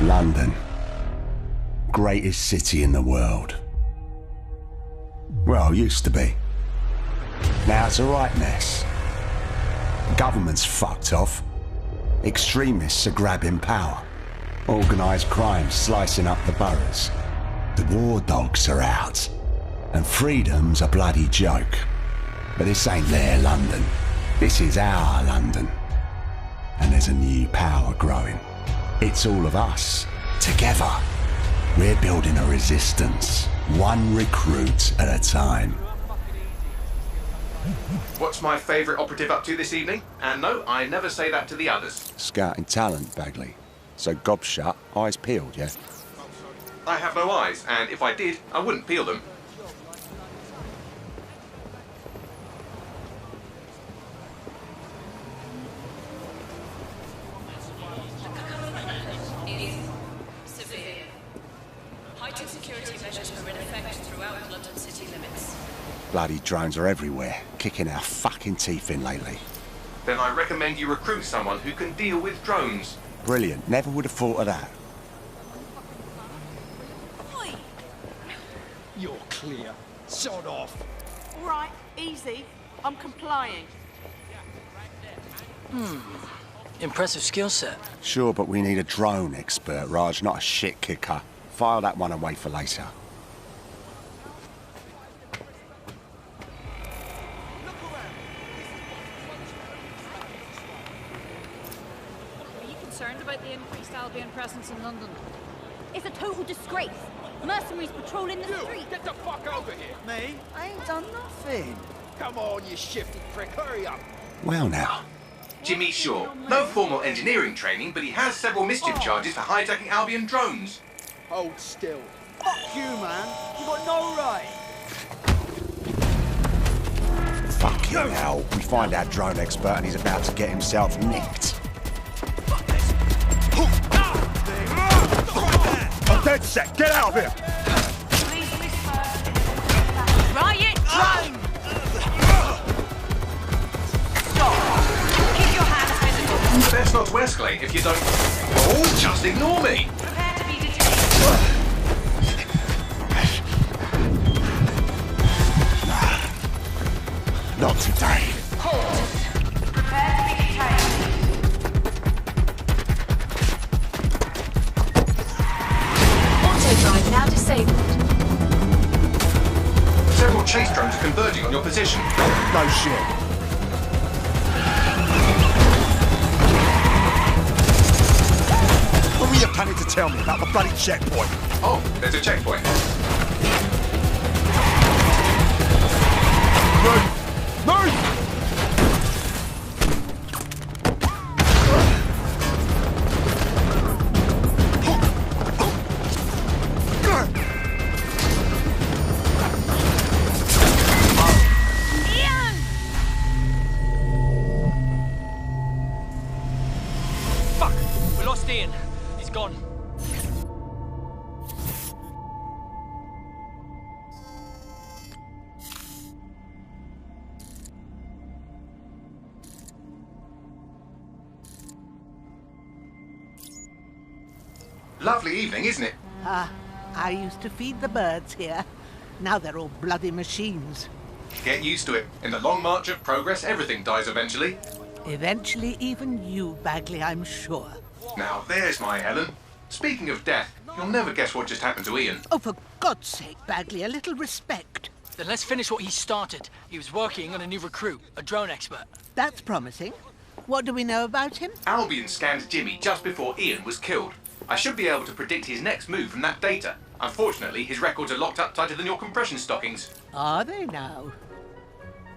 London. Greatest city in the world. Well, used to be. Now it's a right mess. The government's fucked off. Extremists are grabbing power. Organised crime slicing up the boroughs. The war dogs are out. And freedom's a bloody joke. But this ain't their London. This is our London. And there's a new power growing. It's all of us, together. We're building a resistance, one recruit at a time. What's my favourite operative up to this evening? And no, I never say that to the others. Scouting talent, Bagley. So gob shut, eyes peeled, yeah? I have no eyes, and if I did, I wouldn't peel them. Heightened security measures are in effect throughout London city limits. Bloody drones are everywhere, kicking our fucking teeth in lately. Then I recommend you recruit someone who can deal with drones. Brilliant, never would have thought of that. Oi! You're clear. Sod off. All right, easy. I'm complying. Impressive skill set. Sure, but we need a drone expert, Raj, not a shit kicker. File that one away for later. Are you concerned about the increased Albion presence in London? It's a total disgrace. Mercenaries patrolling the street. Get the fuck over here. Me? I ain't done nothing. Come on, you shifty prick. Hurry up. Well now, Jimmy Shaw. No formal engineering training, but he has several mischief charges for hijacking Albion drones. Hold still. Fuck you, man. You got no right. fucking hell. We find our drone expert and he's about to get himself nicked. I'm dead set. Get out of here. Riot drone! Stop! Keep your hands visible. Best not to escalate if you don't... Oh, just ignore me! Prepare to be detained. Not today. Halt! Prepare to be detained. Auto-drive now disabled. Several chase drones are converging on your position. No shit. What were you planning to tell me about the bloody checkpoint? Oh, there's a checkpoint. Move! Move! Fuck! We lost Ian. He's gone. Lovely evening, isn't it? I used to feed the birds here. Now they're all bloody machines. Get used to it. In the long march of progress, everything dies eventually. Eventually, even you, Bagley, I'm sure. Now, there's my Helen. Speaking of death, you'll never guess what just happened to Ian. Oh, for God's sake, Bagley, a little respect. Then let's finish what he started. He was working on a new recruit, a drone expert. That's promising. What do we know about him? Albion scanned Jimmy just before Ian was killed. I should be able to predict his next move from that data. Unfortunately, his records are locked up tighter than your compression stockings. Are they now?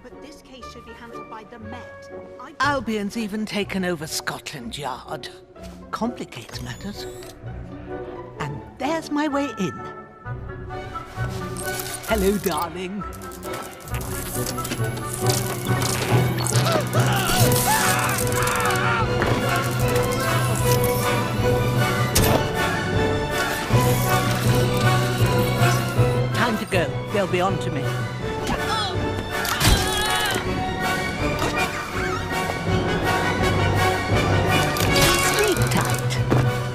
But this case should be handled by the Met. Albion's even taken over Scotland Yard. Complicates matters. And there's my way in. Hello, darling. Time to go. They'll be on to me. Sleep tight.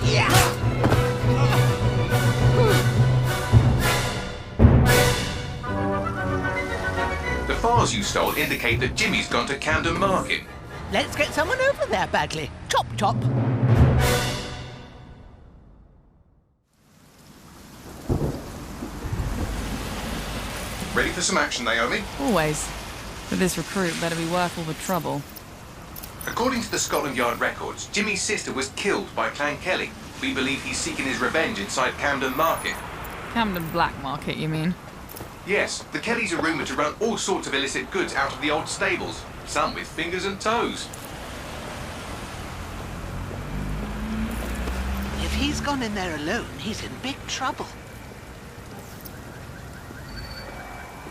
Yeah. cars you stole indicate that Jimmy's gone to Camden Market. Let's get someone over there, Bagley. Chop, chop. Ready for some action, Naomi? Always. But this recruit better be worth all the trouble. According to the Scotland Yard records, Jimmy's sister was killed by Clan Kelly. We believe he's seeking his revenge inside Camden Market. Camden Black Market, you mean? Yes, the Kellys are rumoured to run all sorts of illicit goods out of the old stables, some with fingers and toes. If he's gone in there alone, he's in big trouble.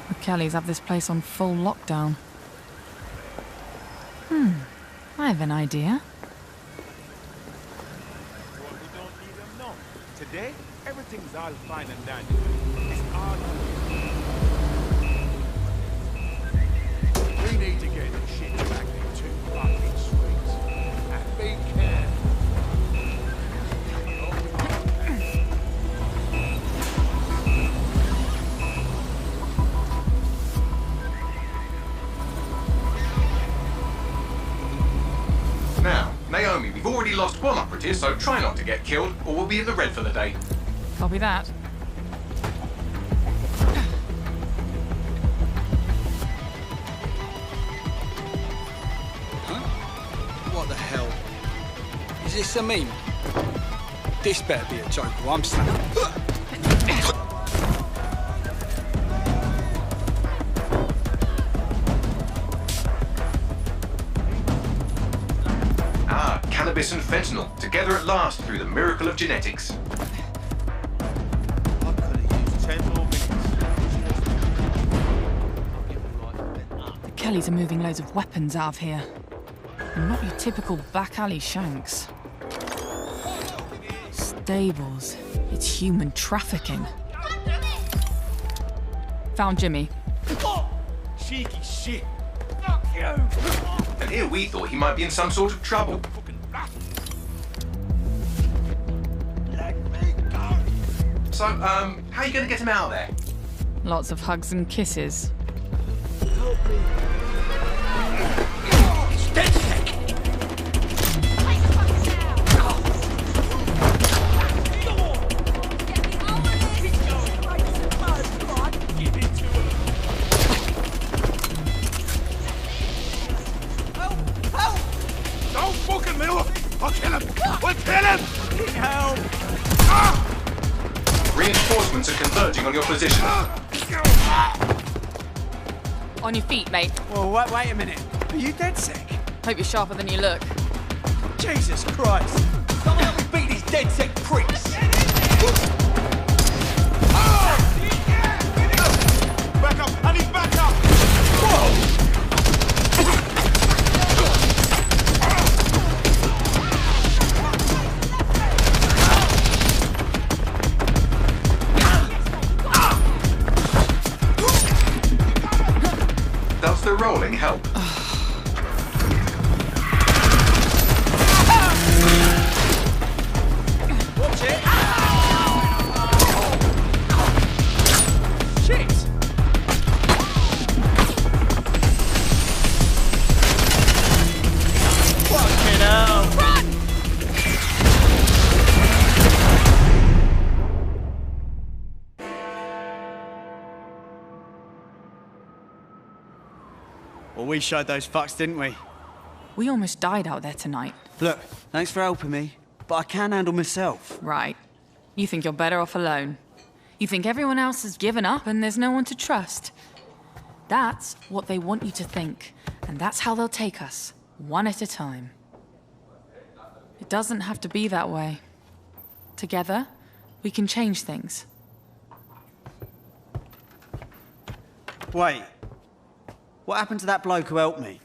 The Kellys have this place on full lockdown. I have an idea. Today, everything's all fine and dandy. It's all we need to get the shit back into fucking streets. And be careful. Now, Naomi, we've already lost one operative, so try not to get killed, or we'll be in the red for the day. Copy that. What the hell? Is this a meme? This better be a joke or I'm slapping. Ah, cannabis and fentanyl, together at last through the miracle of genetics. I could have used 10 more minutes. The Kellys are moving loads of weapons out of here. And not your typical back alley shanks. Stables. It's human trafficking. Found Jimmy. Cheeky shit. Fuck you. And here we thought he might be in some sort of trouble. So, how are you going to get him out of there? Lots of hugs and kisses. Don't fucking move! I'll kill him! We'll kill him! Help! Reinforcements are converging on your position. On your feet, mate. Well, wait a minute. Are you dead sick? Hope you're sharper than you look. Jesus Christ! Someone help me beat these dead sick pricks! Back up! I need back up! Whoa! Does the rolling help? Watch it! Shit! Fucking hell! Run! Well, we showed those fucks, didn't we? We almost died out there tonight. Look, thanks for helping me, but I can handle myself. Right. You think you're better off alone. You think everyone else has given up and there's no one to trust. That's what they want you to think, and that's how they'll take us, one at a time. It doesn't have to be that way. Together, we can change things. Wait. What happened to that bloke who helped me?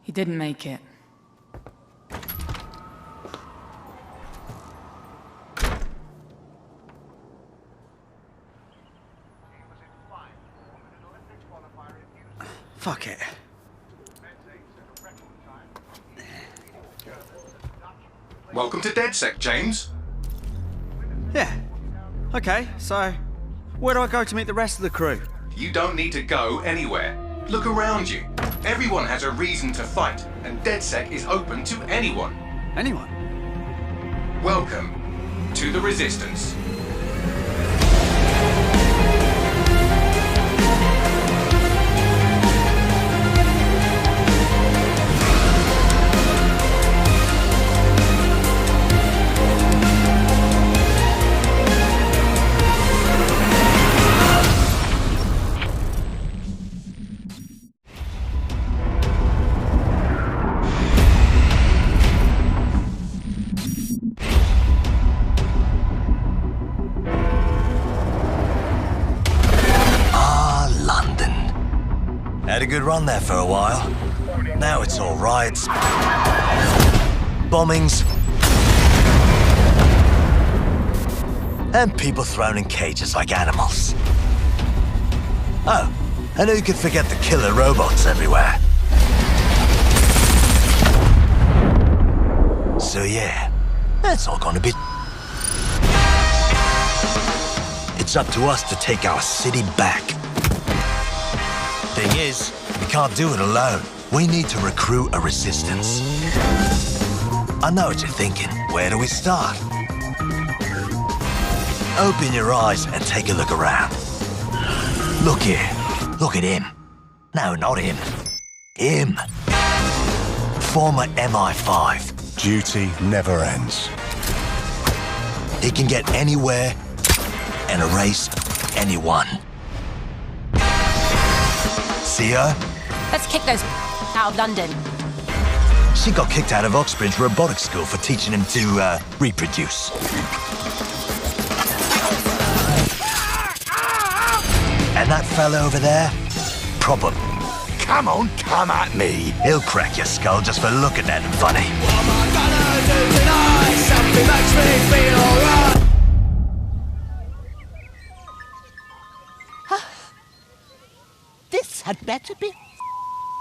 He didn't make it. Fuck it. Welcome to DedSec, James. Yeah. Okay, so where do I go to meet the rest of the crew? You don't need to go anywhere. Look around you. Everyone has a reason to fight, and DedSec is open to anyone. Anyone? Welcome to the Resistance. Had a good run there for a while. Now it's all riots, bombings, and people thrown in cages like animals. Oh, and who could forget the killer robots everywhere? So yeah, that's all gonna be... It's up to us to take our city back. Thing is, we can't do it alone. We need to recruit a resistance. I know what you're thinking. Where do we start? Open your eyes and take a look around. Look here. Look at him. No, not him. Him. Former MI5. Duty never ends. He can get anywhere and erase anyone. See her? Let's kick those out of London. She got kicked out of Oxbridge Robotics School for teaching him to reproduce. And that fella over there? Proper. Come on, come at me. He'll crack your skull just for looking at him funny. What am I gonna do tonight? Something makes me feel alright. This had better be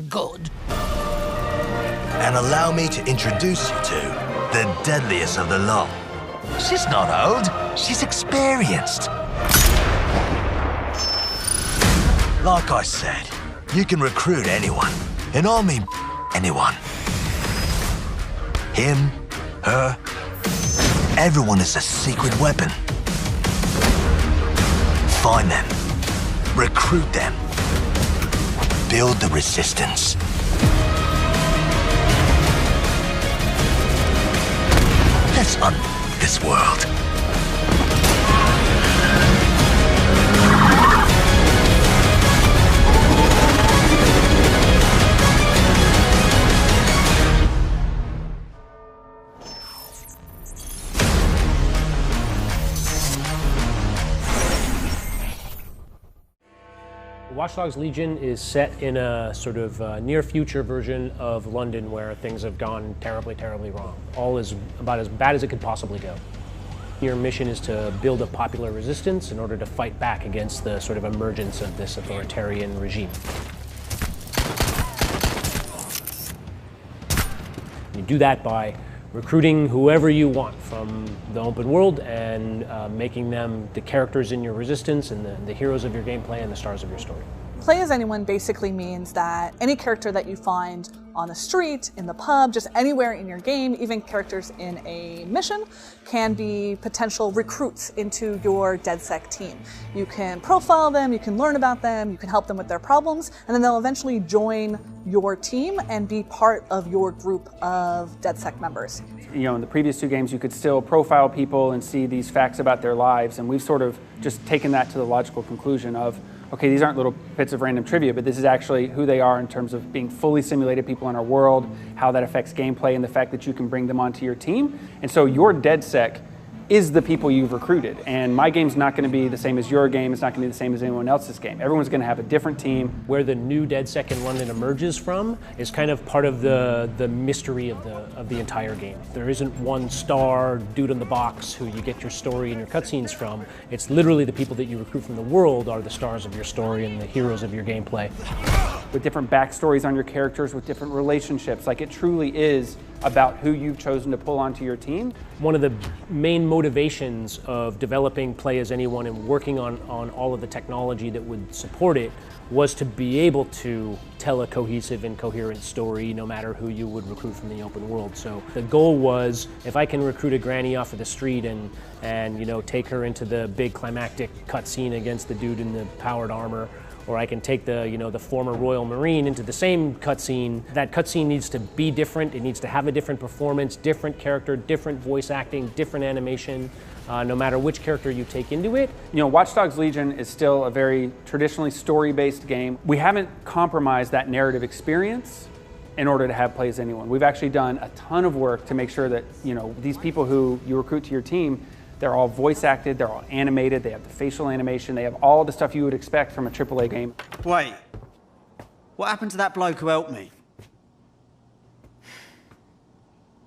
good. And allow me to introduce you to the deadliest of the lot. She's not old, she's experienced. Like I said, you can recruit anyone, and I mean anyone. Him, her, everyone is a secret weapon. Find them, recruit them, build the resistance. Let's unfuck this world. Watch Dogs Legion is set in a sort of near future version of London where things have gone terribly, terribly wrong. All is about as bad as it could possibly go. Your mission is to build a popular resistance in order to fight back against the sort of emergence of this authoritarian regime. You do that by recruiting whoever you want from the open world and making them the characters in your resistance and the heroes of your gameplay and the stars of your story. Play as anyone basically means that any character that you find on the street, in the pub, just anywhere in your game, even characters in a mission, can be potential recruits into your DedSec team. You can profile them, you can learn about them, you can help them with their problems, and then they'll eventually join your team and be part of your group of DedSec members. You know, in the previous two games, you could still profile people and see these facts about their lives, and we've sort of just taken that to the logical conclusion of, okay, these aren't little bits of random trivia, but this is actually who they are in terms of being fully simulated people in our world, how that affects gameplay, and the fact that you can bring them onto your team. And so your DedSec is the people you've recruited. And my game's not going to be the same as your game. It's not going to be the same as anyone else's game. Everyone's going to have a different team. Where the new DedSec in London emerges from is kind of part of the mystery of the entire game. There isn't one star dude in the box who you get your story and your cutscenes from. It's literally the people that you recruit from the world are the stars of your story and the heroes of your gameplay. with different backstories on your characters, with different relationships. Like, it truly is about who you've chosen to pull onto your team. One of the main motivations of developing Play As Anyone and working on all of the technology that would support it was to be able to tell a cohesive and coherent story no matter who you would recruit from the open world. So the goal was, if I can recruit a granny off of the street and you know, take her into the big climactic cutscene against the dude in the powered armor, or I can take the, you know, the former Royal Marine into the same cutscene. That cutscene needs to be different. It needs to have a different performance, different character, different voice acting, different animation, no matter which character you take into it. You know, Watch Dogs Legion is still a very traditionally story-based game. We haven't compromised that narrative experience in order to have Play As Anyone. We've actually done a ton of work to make sure that, you know, these people who you recruit to your team, they're all voice acted, they're all animated, they have the facial animation, they have all the stuff you would expect from a AAA game. Wait, what happened to that bloke who helped me?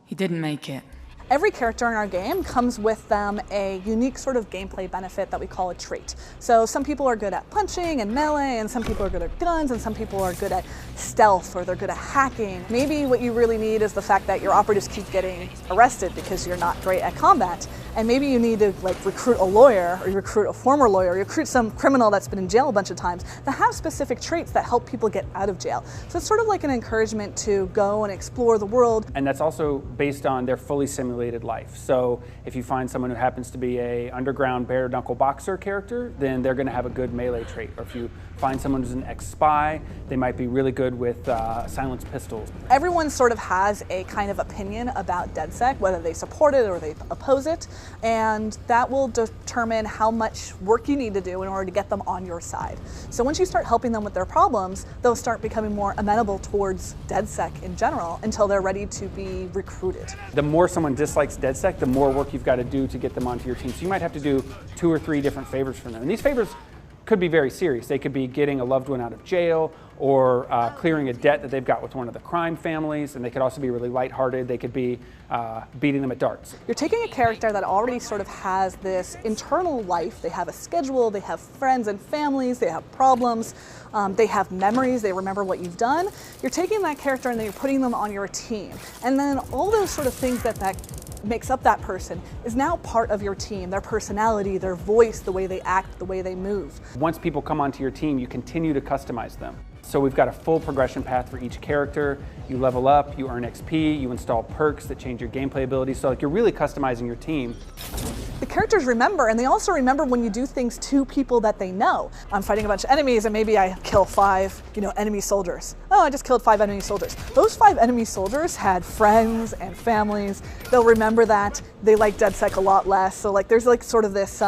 He didn't make it. Every character in our game comes with them a unique sort of gameplay benefit that we call a trait. So some people are good at punching and melee, and some people are good at guns, and some people are good at stealth, or they're good at hacking. Maybe what you really need is the fact that your operatives keep getting arrested because you're not great at combat. And maybe you need to like recruit a lawyer, or you recruit a former lawyer, or you recruit some criminal that's been in jail a bunch of times that have specific traits that help people get out of jail. So it's sort of like an encouragement to go and explore the world. And that's also based on their fully simulated life. So if you find someone who happens to be a underground bare knuckle boxer character, then they're going to have a good melee trait. Or if you find someone who's an ex-spy, they might be really good with silenced pistols. Everyone sort of has a kind of opinion about DedSec, whether they support it or they oppose it, and that will determine how much work you need to do in order to get them on your side. So once you start helping them with their problems, they'll start becoming more amenable towards DedSec in general until they're ready to be recruited. The more someone dislikes DedSec, the more work you've got to do to get them onto your team. So you might have to do 2 or 3 different favors for them. And these favors could be very serious. They could be getting a loved one out of jail, or clearing a debt that they've got with one of the crime families, and they could also be really lighthearted. They could be beating them at darts. You're taking a character that already sort of has this internal life. They have a schedule, they have friends and families, they have problems, they have memories, they remember what you've done. You're taking that character and then you're putting them on your team. And then all those sort of things that makes up that person is now part of your team, their personality, their voice, the way they act, the way they move. Once people come onto your team, you continue to customize them. So we've got a full progression path for each character. You level up, you earn XP, you install perks that change your gameplay abilities. So like, you're really customizing your team. The characters remember, and they also remember when you do things to people that they know. I'm fighting a bunch of enemies and maybe I kill 5, enemy soldiers. Oh, I just killed 5 enemy soldiers. Those 5 enemy soldiers had friends and families. They'll remember that. They like DedSec a lot less. So like, there's like sort of this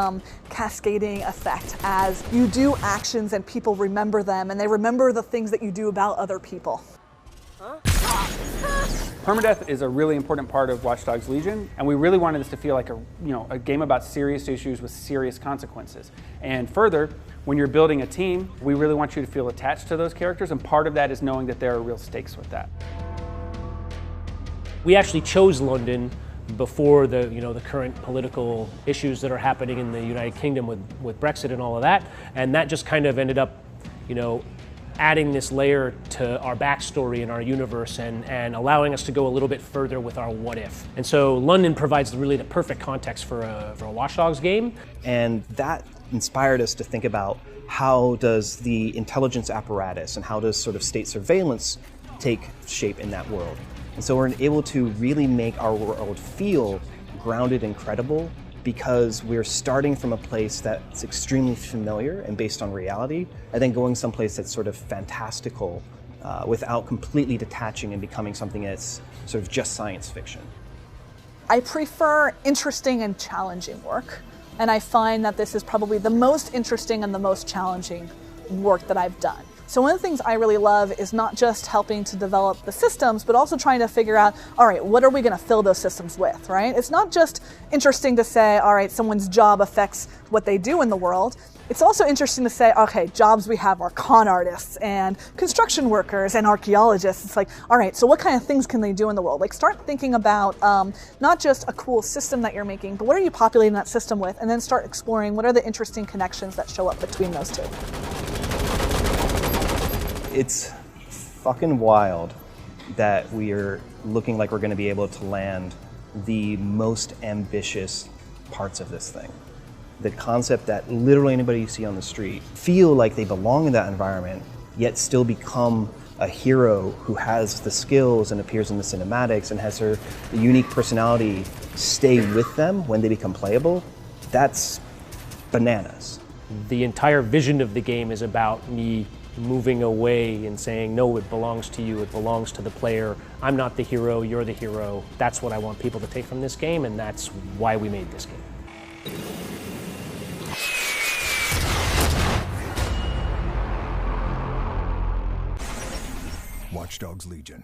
cascading effect as you do actions and people remember them, and they remember the things that you do about other people. Permadeath is a really important part of Watch Dogs Legion, and we really wanted this to feel like a game about serious issues with serious consequences. And further, when you're building a team, we really want you to feel attached to those characters, and part of that is knowing that there are real stakes with that. We actually chose London before the current political issues that are happening in the United Kingdom with Brexit and all of that, and that just kind of ended up, adding this layer to our backstory in our universe and allowing us to go a little bit further with our what if. And so London provides really the perfect context for a Watch Dogs game. And that inspired us to think about how does the intelligence apparatus and how does sort of state surveillance take shape in that world. And so we're able to really make our world feel grounded and credible, because we're starting from a place that's extremely familiar and based on reality, and then going someplace that's sort of fantastical without completely detaching and becoming something that's sort of just science fiction. I prefer interesting and challenging work, and I find that this is probably the most interesting and the most challenging work that I've done. So one of the things I really love is not just helping to develop the systems, but also trying to figure out, all right, what are we going to fill those systems with, right? It's not just interesting to say, all right, someone's job affects what they do in the world. It's also interesting to say, okay, jobs we have are con artists and construction workers and archaeologists. It's like, all right, so what kind of things can they do in the world? Like, start thinking about not just a cool system that you're making, but what are you populating that system with? And then start exploring what are the interesting connections that show up between those two. It's fucking wild that we are looking like we're going to be able to land the most ambitious parts of this thing. The concept that literally anybody you see on the street feel like they belong in that environment, yet still become a hero who has the skills and appears in the cinematics and has her unique personality stay with them when they become playable. That's bananas. The entire vision of the game is about me moving away and saying, no, it belongs to you, it belongs to the player. I'm not the hero, you're the hero. That's what I want people to take from this game, and that's why we made this game. Watch Dogs Legion.